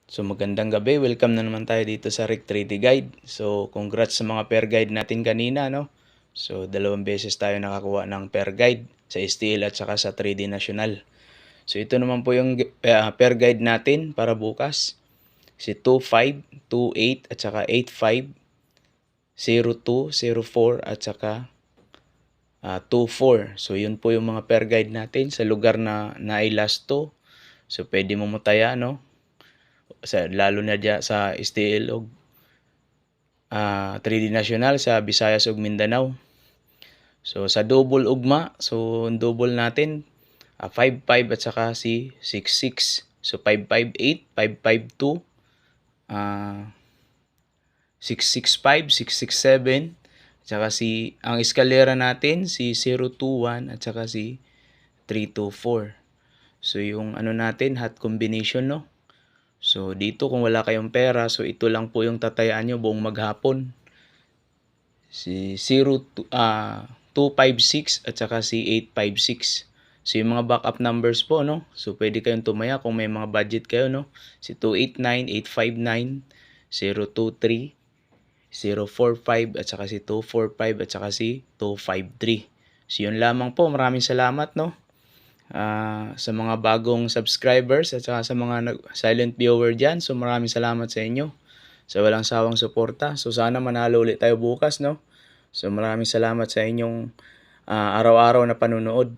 So magandang gabi, welcome na naman tayo dito sa Rick 3D Guide. So congrats sa mga pair guide natin kanina, no? So 2 beses tayo nakakuha ng pair guide sa STL at saka sa 3D National. So ito naman po yung pair guide natin para bukas. Si 25, 28 at saka 85, 02, 04 at saka 24. So yun po yung mga pair guide natin sa lugar na nailas to. So pwede mo mutaya, no? Lalo na dyan sa STL o 3D National sa Visayas ug Mindanao. So sa double ugma, so double natin 55 at saka si 66. So 558, 552, 665, 667, at saka si ang eskalera natin si 021 at saka si 324. So yung ano natin, hot combination, no? So dito kung wala kayong pera, so ito lang po yung tatayaan nyo buong maghapon. Si 256 at saka si 856. So yung mga backup numbers po, no? So pwede kayong tumaya kung may mga budget kayo, no? Si 289, 859, 023, 045 at saka si 245 at saka si 253. So yun lamang po. Maraming salamat, no? Sa mga bagong subscribers at saka sa mga silent viewer dyan. So maraming salamat sa inyo sa walang sawang suporta. So sana manalo ulit tayo bukas, no? So maraming salamat sa inyong araw-araw na panunood.